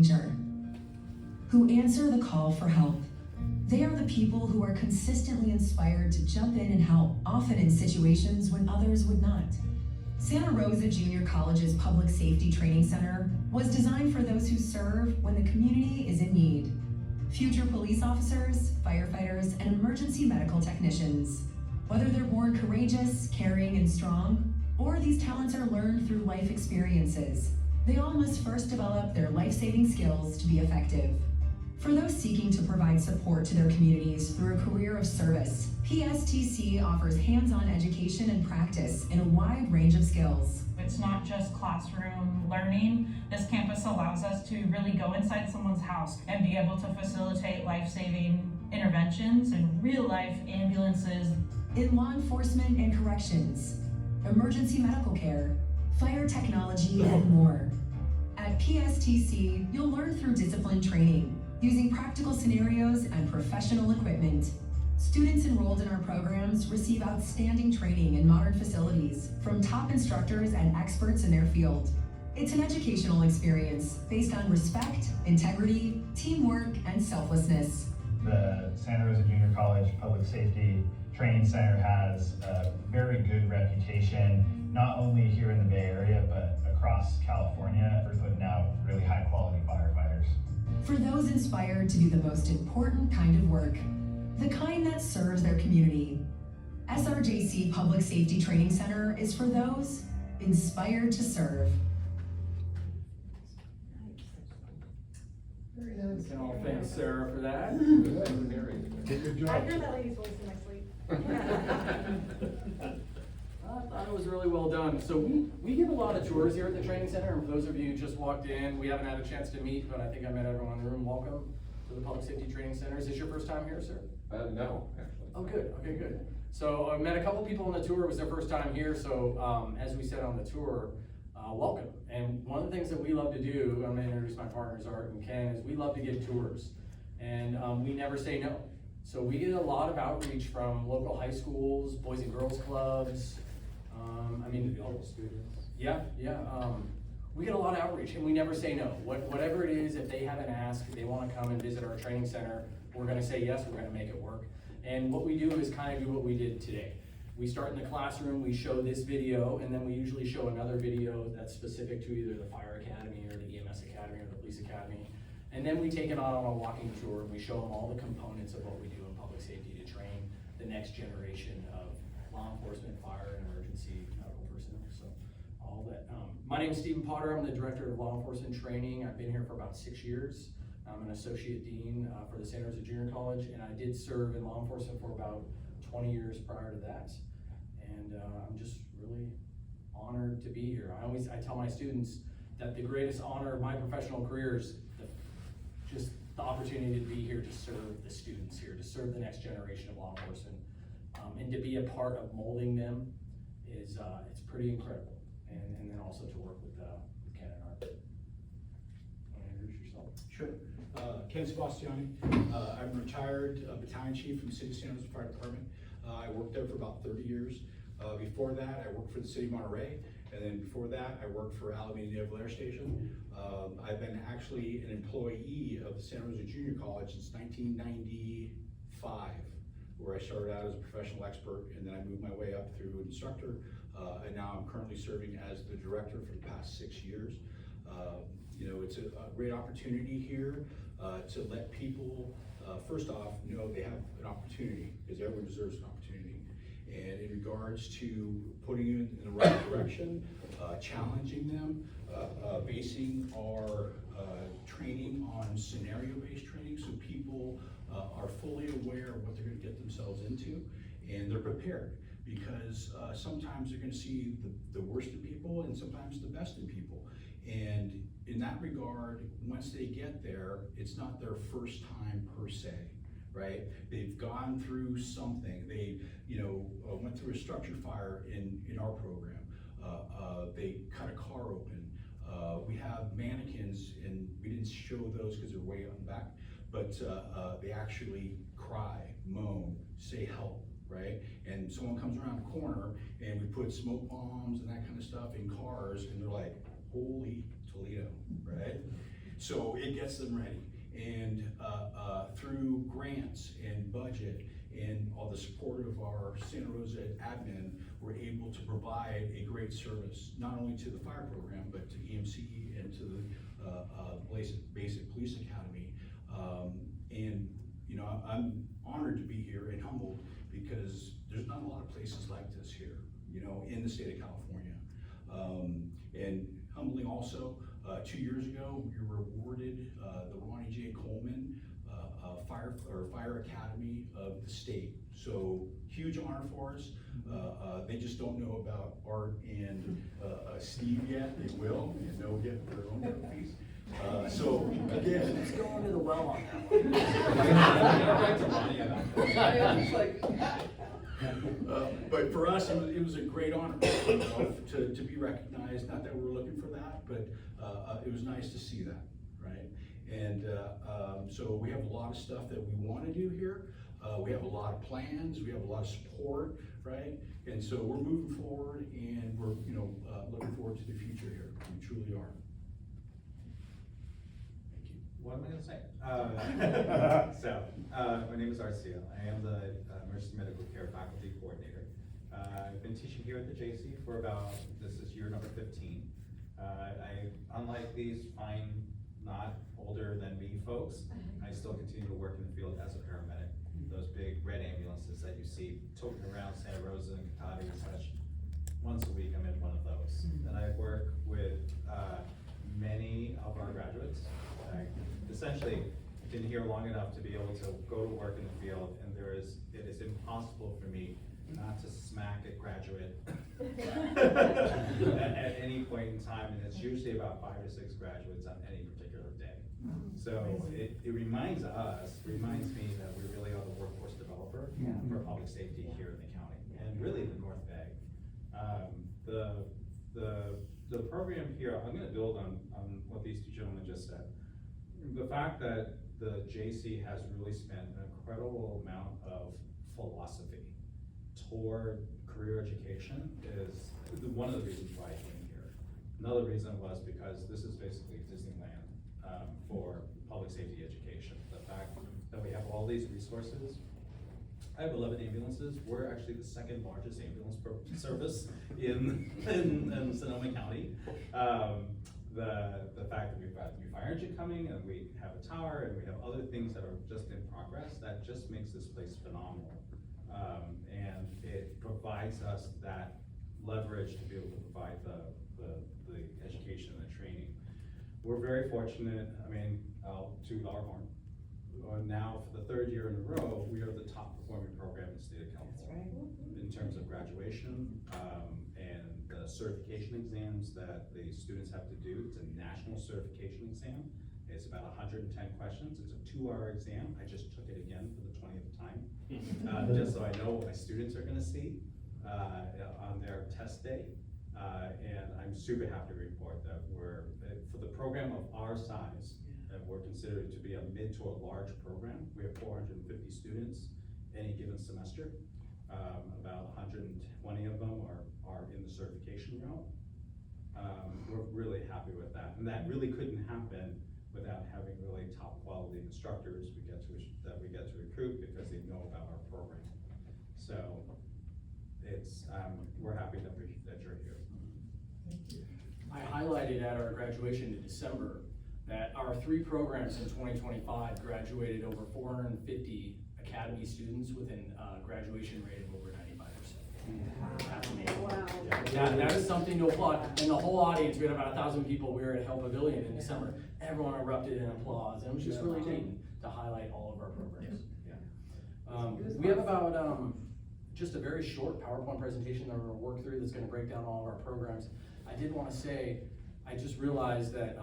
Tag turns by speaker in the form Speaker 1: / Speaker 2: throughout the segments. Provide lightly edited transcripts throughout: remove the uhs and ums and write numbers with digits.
Speaker 1: danger, who answer the call for help. They are the people who are consistently inspired to jump in and help, often in situations when others would not. Santa Rosa Junior College's Public Safety Training Center was designed for those who serve when the community is in need. Future police officers, firefighters, and emergency medical technicians. Whether they're born courageous, caring, and strong, or these talents are learned through life experiences, they all must first develop their life-saving skills to be effective. For those seeking to provide support to their communities through a career of service, PSTC offers hands-on education and practice in a wide range of skills.
Speaker 2: It's not just classroom learning. This campus allows us to really go inside someone's house and be able to facilitate life-saving interventions in real-life ambulances.
Speaker 1: In law enforcement and corrections, emergency medical care, fire technology, and more. At PSTC, you'll learn through disciplined training, using practical scenarios and professional equipment. Students enrolled in our programs receive outstanding training in modern facilities from top instructors and experts in their field. It's an educational experience based on respect, integrity, teamwork, and selflessness.
Speaker 3: The Santa Rosa Junior College Public Safety Training Center has a very good reputation, not only here in the Bay Area, but across California for putting out really high quality firefighters.
Speaker 1: For those inspired to do the most important kind of work, the kind that serves their community. SRJC Public Safety Training Center is for those inspired to serve.
Speaker 4: Very nice.
Speaker 5: We can all thank Sarah for that.
Speaker 4: Good job.
Speaker 6: I heard that lady's voice in my sleep.
Speaker 5: I thought it was really well done. So we give a lot of tours here at the training center, and for those of you who just walked in, we haven't had a chance to meet, but I think I met everyone in the room. Welcome to the Public Safety Training Center. Is this your first time here, sir?
Speaker 4: No, actually.
Speaker 5: Oh, good. Okay, good. So I met a couple people on the tour. It was their first time here. So as we said on the tour, welcome. And one of the things that we love to do, I'm going to introduce my partners, Art and Ken, is we love to give tours. And we never say no. So we get a lot of outreach from local high schools, boys and girls clubs.
Speaker 4: Students.
Speaker 5: Yeah. We get a lot of outreach, and we never say no. Whatever it is, if they have an ask, they want to come and visit our training center, we're going to say yes, we're going to make it work. And what we do is kind of do what we did today. We start in the classroom, we show this video, and then we usually show another video that's specific to either the fire academy or the EMS academy or the police academy. And then we take it on a walking tour, and we show them all the components of what we do in public safety to train the next generation of law enforcement, fire, and emergency medical personnel. So all that. My name is Stephen Potter. I'm the Director of Law Enforcement Training. I've been here for about 6 years. I'm an Associate Dean for the Santa Rosa Junior College, and I did serve in law enforcement for about 20 years prior to that. And I'm just really honored to be here. I tell my students that the greatest honor of my professional career is just the opportunity to be here to serve the students here, to serve the next generation of law enforcement, and to be a part of molding them is it's pretty incredible. And then also to work with Ken and Art. Want to introduce yourself?
Speaker 7: Sure. Ken Sebastiani. I'm retired battalion chief from the City of San Jose Fire Department. I worked there for about 30 years. Before that, I worked for the City of Monterey. And then before that, I worked for Alameda Naval Air Station. I've been actually an employee of the Santa Rosa Junior College since 1995, where I started out as a professional expert, and then I moved my way up through instructor, and now I'm currently serving as the director for the past 6 years. It's a great opportunity here to let people, first off, know they have an opportunity, because everyone deserves an opportunity. And in regards to putting you in the right direction, challenging them, basing our training on scenario-based training, so people are fully aware of what they're going to get themselves into, and they're prepared, because sometimes they're going to see the worst in people and sometimes the best in people. And in that regard, once they get there, it's not their first time per se, right? They've gone through something. They, went through a structure fire in our program. They cut a car open. We have mannequins, and we didn't show those because they're way on the back, but they actually cry, moan, say help, right? And someone comes around the corner, and we put smoke bombs and that kind of stuff in cars, and they're like, holy Toledo, right? So it gets them ready. And through grants and budget and all the support of our Santa Rosa admin, we're able to provide a great service, not only to the fire program, but to EMC and to the Basic Police Academy. And you know, I'm honored to be here and humbled because there's not a lot of places like this here, you know, in the state of California. And humbling also, 2 years ago, we were awarded the Ronnie J. Coleman Fire Academy of the state. So huge honor for us. They just don't know about Art and Steve yet. They will, and they'll get their own trophies. So again,
Speaker 5: Let's go into the well on that one.
Speaker 7: but for us, it was a great honor to be recognized. Not that we were looking for that, but it was nice to see that, right? And so we have a lot of stuff that we want to do here. We have a lot of plans. We have a lot of support, right? And so we're moving forward, and we're looking forward to the future here. We truly are.
Speaker 6: What am I gonna say? My name is Arcia. I am the Emergency Medical Care Faculty Coordinator. I've been teaching here at the JC for this is year number 15. Unlike these fine, not older than me folks, I still continue to work in the field as a paramedic. Those big red ambulances that you see toting around Santa Rosa and Cotati and such. Once a week, I'm in one of those. And I work with many of our graduates. Essentially, I've been here long enough to be able to go to work in the field, and it is impossible for me not to smack a graduate at any point in time, and it's usually about 5 or 6 graduates on any particular day. So it reminds me that we really are the workforce developer for public safety here in the county, and really the North Bay. The program here, I'm gonna build on what these two gentlemen just said. The fact that the JC has really spent an incredible amount of philosophy toward career education is one of the reasons why I came here. Another reason was because this is basically Disneyland for public safety education. The fact that we have all these resources. I have 11 ambulances. We're actually the second largest ambulance service in Sonoma County. The fact that we've got new fire engine coming, and we have a tower, and we have other things that are just in progress, that just makes this place phenomenal. And it provides us that leverage to be able to provide the education and the training. We're very fortunate. I mean, to our horn. Now, for the 3rd year in a row, we are the top performing program in the state of California in terms of graduation and the certification exams that the students have to do. It's a national certification exam. It's about 110 questions. It's a 2-hour exam. I just took it again for the 20th time, just so I know what my students are going to see on their test day. And I'm super happy to report that for the program of our size, we're considered to be a mid to a large program. We have 450 students any given semester. About 120 of them are in the certification route. We're really happy with that. And that really couldn't happen without having really top quality instructors that we get to recruit because they know about our program. So we're happy that you're here.
Speaker 5: Thank you. I highlighted at our graduation in December that our 3 programs in 2025 graduated over 450 academy students with a graduation rate of over 95%. That's amazing.
Speaker 8: Wow.
Speaker 5: Yeah, that is something to applaud. And the whole audience, we had about 1,000 people. We were at Hell Pavilion in December. Everyone erupted in applause. And it was just really neat to highlight all of our programs. We have about just a very short PowerPoint presentation that we're going to work through that's going to break down all of our programs. I did want to say, I just realized that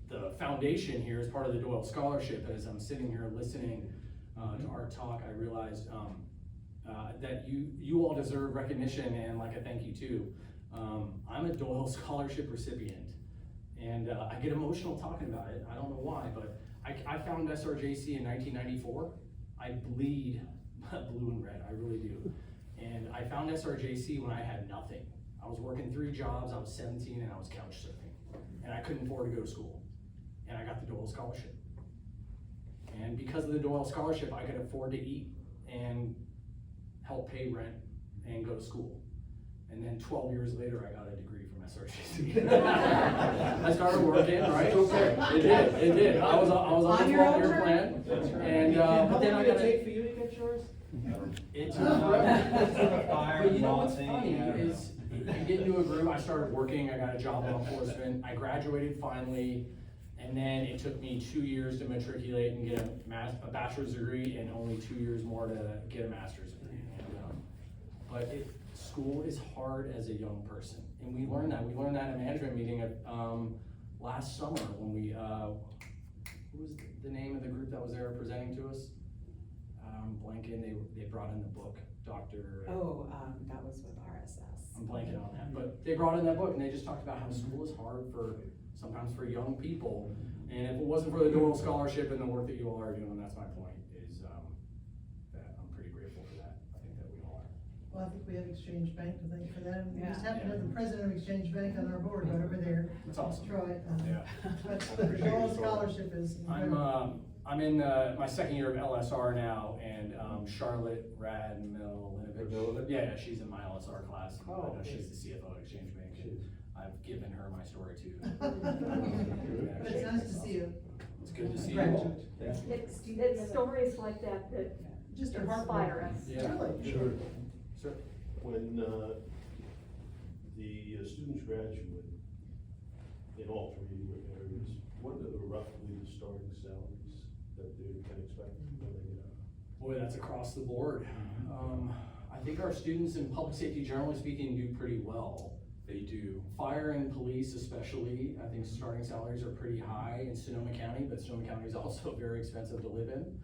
Speaker 5: the foundation here is part of the Doyle Scholarship. As I'm sitting here listening to our talk, I realized that you all deserve recognition and like a thank you too. I'm a Doyle Scholarship recipient, and I get emotional talking about it. I don't know why, but I found SRJC in 1994. I bleed blue and red, I really do. And I found SRJC when I had nothing. I was working 3 jobs, I was 17, and I was couch surfing. And I couldn't afford to go to school. Scholarship. And because of the Doyle Scholarship, I could afford to eat and help pay rent and go to school. And then 12 years later, I got a degree from srjc. I started working, right? It did. I was on a 12-year plan. And, but then I got
Speaker 8: take for you to get yours?
Speaker 5: it took forever. But you know what's funny is, you get into a group, I started working, I got a job in law enforcement, I graduated finally, and then it took me 2 years to matriculate and get a bachelor's degree, and only 2 years more to get a master's degree. But school is hard as a young person, and we learned that. We learned that in a management meeting last summer when we, who was the name of the group that was there presenting to us? Blanking, they brought in the book, Dr.
Speaker 8: That was with RSS.
Speaker 5: I'm blanking on that, but they brought in that book and they just talked about how school is hard sometimes for young people. And if it wasn't for the Doyle Scholarship and the work that you all are doing, that's my point, is that I'm pretty grateful for that. I think that we all are.
Speaker 9: Well, I think we have Exchange Bank to thank for that. We just
Speaker 8: Yeah.
Speaker 9: happen to have the president of Exchange Bank on our board right over there.
Speaker 5: That's awesome.
Speaker 9: Troy.
Speaker 5: Yeah.
Speaker 9: But the Doyle Scholarship is incredible.
Speaker 5: I'm in my second year of LSR now, and Charlotte Radmilovich. Yeah, she's in my LSR class. I know she's the CFO at Exchange Bank. And I've given her my story too.
Speaker 9: But it's nice to see you.
Speaker 5: It's good to see you all.
Speaker 10: It's stories like that that
Speaker 9: Just
Speaker 10: inspire us.
Speaker 5: Yeah.
Speaker 9: Really.
Speaker 11: Sure.
Speaker 5: Sir?
Speaker 11: When the students graduate in all three areas, what are roughly the starting salaries that they can expect when they get out?
Speaker 5: Boy, that's across the board. I think our students in public safety, generally speaking, do pretty well. They do. Fire and police especially, I think starting salaries are pretty high in Sonoma County, but Sonoma County is also very expensive to live in.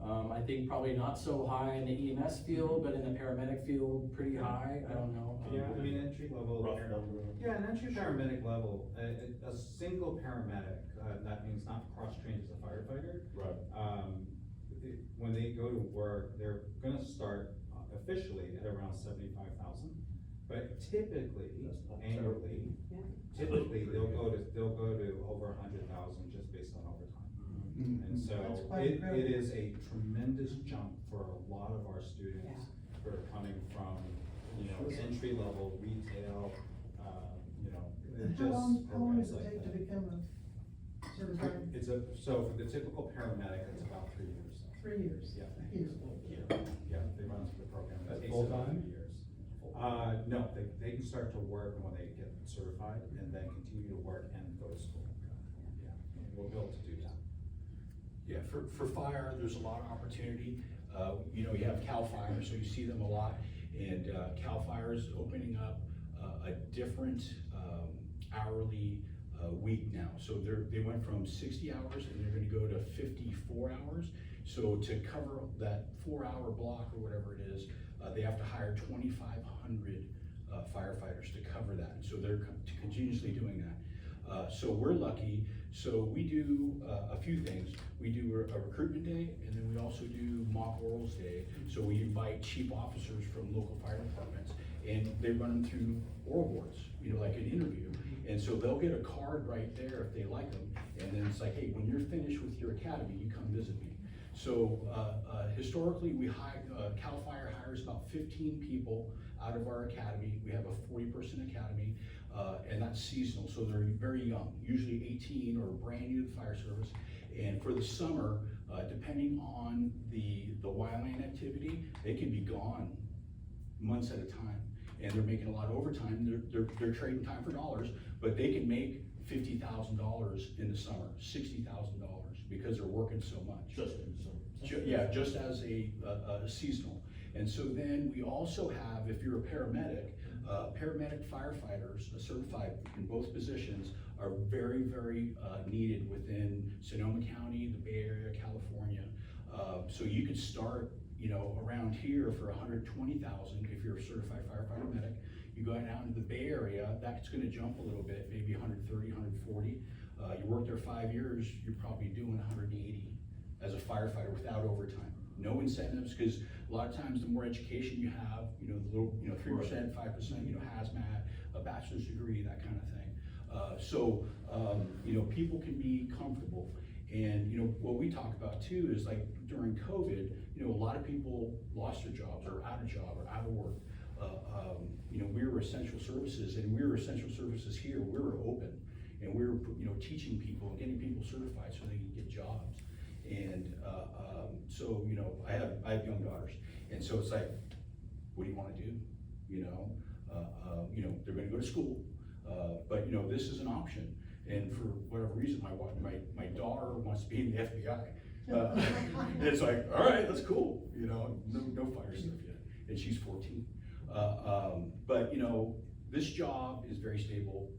Speaker 5: I think probably not so high in the EMS field, but in the paramedic field, pretty high. I don't know.
Speaker 6: Yeah, I mean, entry level.
Speaker 11: Rough number.
Speaker 6: Yeah, an entry paramedic level, a single paramedic, that means not cross-trained as a firefighter.
Speaker 11: Right.
Speaker 6: When they go to work, they're gonna start officially at around 75,000. But typically,
Speaker 11: That's not
Speaker 6: annually, typically they'll go to over 100,000 just based on overtime. And so
Speaker 9: That's quite
Speaker 6: it
Speaker 9: incredible.
Speaker 6: is a tremendous jump for a lot of our students who are coming from, entry level retail,
Speaker 9: How long
Speaker 6: programs
Speaker 9: does it
Speaker 6: like
Speaker 9: take to
Speaker 6: that.
Speaker 9: become a certified?
Speaker 6: So for the typical paramedic, it's about 3 years.
Speaker 9: 3 years.
Speaker 6: Yeah.
Speaker 9: Here.
Speaker 6: Yeah, they run through the program. It
Speaker 7: That's
Speaker 6: takes
Speaker 7: full-time?
Speaker 6: 3 years. No, they can start to work when they get certified and then continue to work and go to school. Yeah, we're built to do that.
Speaker 7: Yeah, for fire, there's a lot of opportunity. You have CAL FIRE, so you see them a lot. And CAL FIRE is opening up a different hourly week now. So they went from 60 hours and they're gonna go to 54 hours. So to cover that 4-hour block or whatever it is, they have to hire 2,500 firefighters to cover that. So they're continuously doing that. So we're lucky. So we do a few things. We do a recruitment day, and then we also do mock orals day. So we invite chief officers from local fire departments, and they run them through oral boards, like an interview. And so they'll get a card right there if they like them. And then it's like, hey, when you're finished with your academy, you come visit me. So historically, CAL FIRE hires about 15 people out of our academy. We have a 40-person academy, and that's seasonal, so they're very young, usually 18 or brand new to the fire service. And for the summer, depending on the wildland activity, they can be gone months at a time, and they're making a lot of overtime. They're trading time for dollars, but they can make $50,000 in the summer, $60,000 because they're working so much. Just as a seasonal. And so then we also have, if you're a paramedic, paramedic firefighters, certified in both positions, are very, very needed within Sonoma County, the Bay Area, California. So you could start, around here for $120,000 if you're a certified firefighter medic. You go down to the Bay Area, that's going to jump a little bit, maybe 130, 140. You work there 5 years, you're probably doing 180 as a firefighter without overtime. No incentives, because a lot of times the more education you have, the little, 3%, 5%, hazmat, a bachelor's degree, that kind of thing. So people can be comfortable. And, you know, what we talk about too is like during COVID, you know, a lot of people lost their jobs or out of job or out of work. You know, we were essential services, and we were essential services here. We were open, and we were, you know, teaching people and getting people certified so they could get jobs. And so, you know, I have young daughters, and so it's like, what do you want to do? You know, they're going to go to school, but you know, this is an option. And for whatever reason, my daughter wants to be in the FBI. And it's like, all right, that's cool. You know, no fire stuff yet, and she's 14. But you know, this job is very stable.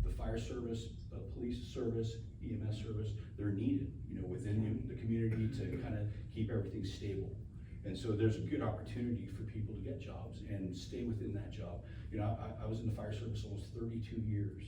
Speaker 7: The fire service, police service, EMS service, they're needed, you know, within the community to kind of keep everything stable. And so there's a good opportunity for people to get jobs and stay within that job. You know, I was in the fire service almost 32 years,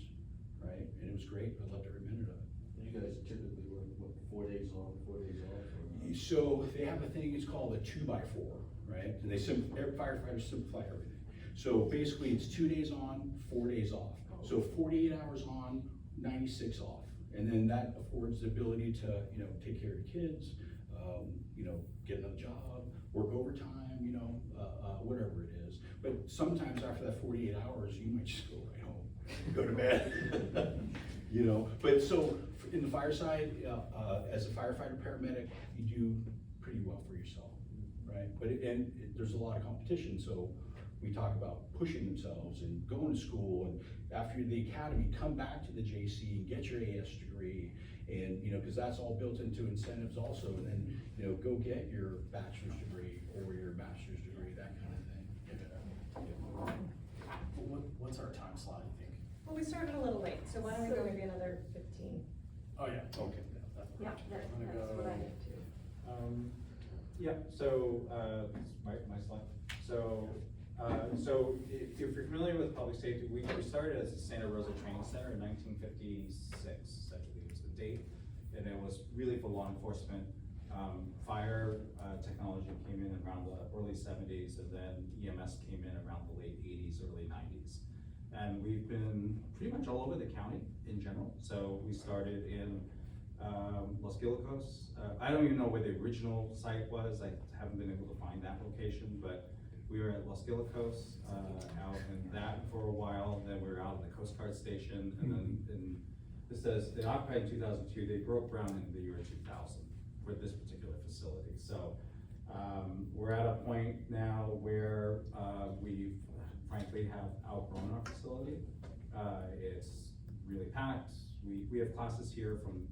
Speaker 7: right? And it was great. I loved every minute of it.
Speaker 11: You guys typically work, what, 4 days on, 4 days off? Or?
Speaker 7: So they have a thing, it's called a 2x4, right? And firefighters simplify everything. So basically it's 2 days on, 4 days off. So 48 hours on, 96 off. And then that affords the ability to, you know, take care of your kids, you know, get another job, work overtime, you know, whatever it is. But sometimes after that 48 hours, you might just go right home, go to bed, you know. But so in the fire side, as a firefighter paramedic, you do pretty well for yourself, right? But there's a lot of competition, so we talk about pushing themselves and going to school, and after the academy, come back to the JC and get your AS degree, and you know, because that's all built into incentives also, and then you know, go get your bachelor's degree or your master's degree, that kind of thing.
Speaker 5: What's our time slot, you think?
Speaker 8: Well, we started a little late, so why don't we go maybe another 15?
Speaker 5: Oh, yeah, okay.
Speaker 10: Yeah,
Speaker 5: I'm gonna
Speaker 10: that's what I
Speaker 5: go-
Speaker 10: did too.
Speaker 6: Yeah, so, my slide. So if you're familiar with public safety, we started as the Santa Rosa Training Center in 1956, I believe was the date. And it was really for law enforcement. Fire technology came in around the early 70s, and then EMS came in around the late 80s, early 90s. And we've been pretty much all over the county in general. So we started in Los Guilacos. I don't even know where the original site was. I haven't been able to find that location, but we were at Los Guilacos, out in that for a while. Then we were out at the Coast Guard Station, and then this says they occupied in 2002. They broke ground in the year 2000 for this particular facility. So we're at a point now where we frankly have outgrown our facility. It's really packed. We have classes here from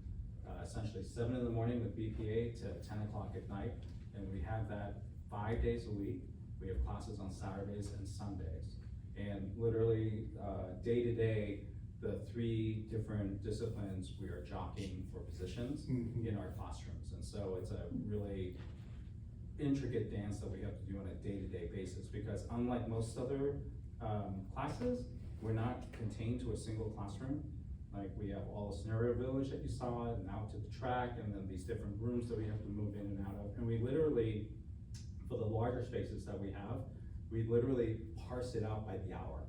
Speaker 6: essentially 7 in the morning with BPA to 10 o'clock at night, and we have that 5 days a week. We have classes on Saturdays and Sundays, and literally day to day, the 3 different disciplines we are jockeying for positions in our classrooms. And so it's a really intricate dance that we have to do on a day-to-day basis, because unlike most other classes, we're not contained to a single classroom. Like we have all the scenario village that you saw, and out to the track, and then these different rooms that we have to move in and out of. And we literally, for the larger spaces that we have, we literally parse it out by the hour.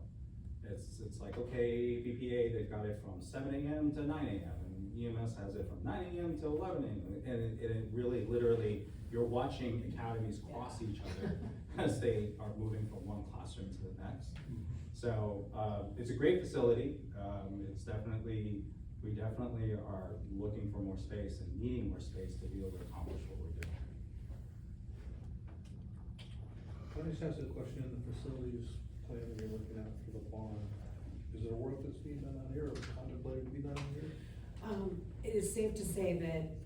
Speaker 6: It's like, okay, BPA, they've got it from 7 a.m. to 9 a.m. and EMS has it from 9 a.m. to 11 a.m. And it really, literally, you're watching academies cross each other as they are moving from one classroom to the next. So it's a great facility. It's definitely, we definitely are looking for more space and needing more space to be able to accomplish what we're doing.
Speaker 12: Can I just ask a question in the facilities plan that you're looking at for the barn? Is there work that's being done out here or contemplated to be done out here?
Speaker 8: It is safe to say that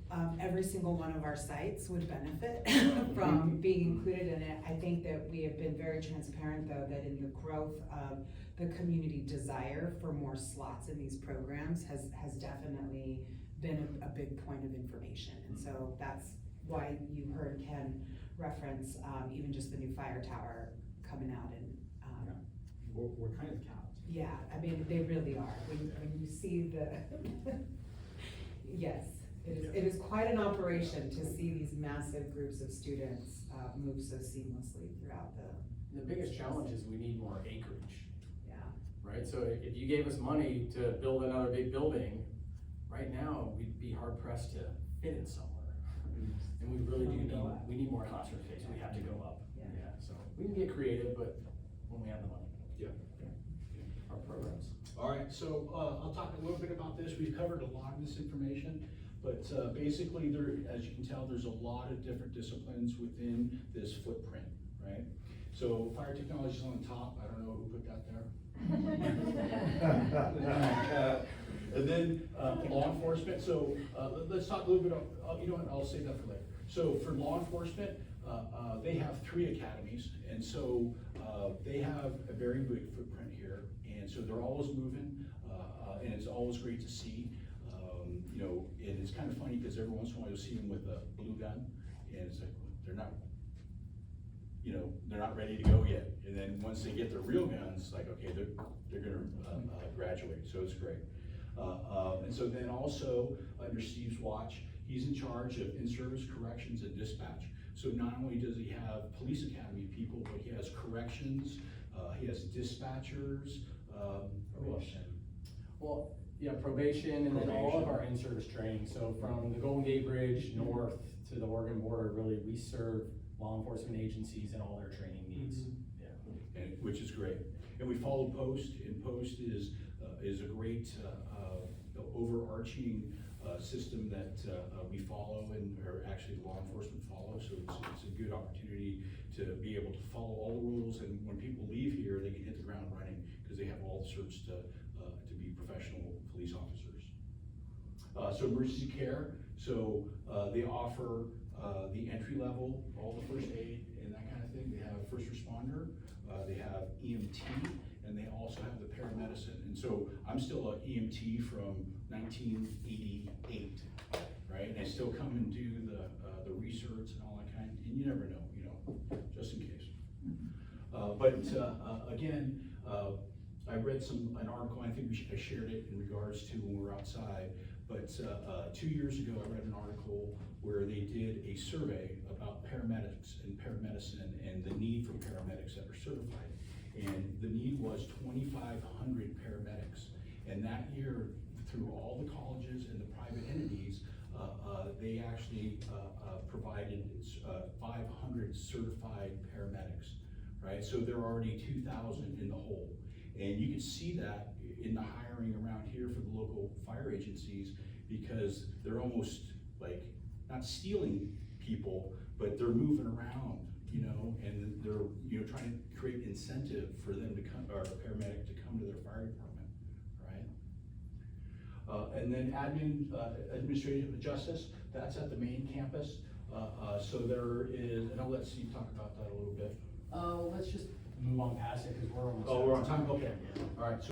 Speaker 8: every single one of our sites would benefit from being included in it. I think that we have been very transparent, though, that in the growth of the community desire for more slots in these programs has definitely been a big point of information. And so that's why you heard Ken reference even just the new fire tower coming out and
Speaker 6: We're kind of capped.
Speaker 8: yeah, I mean, they really are. When you see the, yes, it is quite an operation to see these massive groups of students move so seamlessly throughout the.
Speaker 5: The biggest challenge is we need more acreage,
Speaker 8: Yeah.
Speaker 5: right? So if you gave us money to build another big building, right now, we'd be hard pressed to fit in somewhere. And we really do need, we need more classroom space, we have to go up, yeah, so we can get creative, but when we have the money.
Speaker 7: Yeah.
Speaker 5: Our programs.
Speaker 7: All right, so, I'll talk a little bit about this. We've covered a lot of this information, but, basically there, as you can tell, there's a lot of different disciplines within this footprint, right? So fire technology is on the top. I don't know who put that there. And then, law enforcement, so, let's talk a little bit, you know what, I'll save that for later. So for law enforcement, they have 3 academies, and so, they have a very big footprint here, and so they're always moving, and it's always great to see. You know, and it's kind of funny, because every once in a while you'll see them with a blue gun, and it's like, they're not, you know, they're not ready to go yet. And then once they get their real guns, like, okay, they're gonna graduate, so it's great. And so then also, under Steve's watch, he's in charge of in-service corrections and dispatch. So not only does he have police academy people, but he has corrections, he has dispatchers, who else?
Speaker 5: Well, yeah, probation, and then all of our in-service training, so from the Golden Gate Bridge north to the Oregon border, really, we serve law enforcement agencies and all their training needs. Yeah.
Speaker 7: And, which is great. And we follow POST, and POST is a great, overarching, system that, we follow, and, or actually law enforcement follow, so it's a good opportunity to be able to follow all the rules, and when people leave here, they can hit the ground running, because they have all the certs to be professional police officers. So emergency care, so, they offer, the entry level, all the first aid and that kind of thing. They have first responder, they have EMT, and they also have the paramedicine. And so I'm still an EMT from 1988, right? And I still come and do the research and all that kind, and you never know, you know, just in case. Again, I read an article, I think I shared it in regards to when we were outside, but 2 years ago, I read an article where they did a survey about paramedics and paramedicine and the need for paramedics that are certified. And the need was 2,500 paramedics. And that year, through all the colleges and the private entities, they actually provided 500 certified paramedics, right? So there are already 2,000 in the hole. And you can see that in the hiring around here for the local fire agencies, because they're almost like, not stealing people, but they're moving around, you know, and they're, you know, trying to create incentive for them to come, or a paramedic to come to their fire department, right? And then administrative justice, that's at the main campus. So there is, and I'll let Steve talk about that a little bit.
Speaker 5: Let's just move on past it, because we're almost.
Speaker 7: Oh, we're on time, okay. All right, so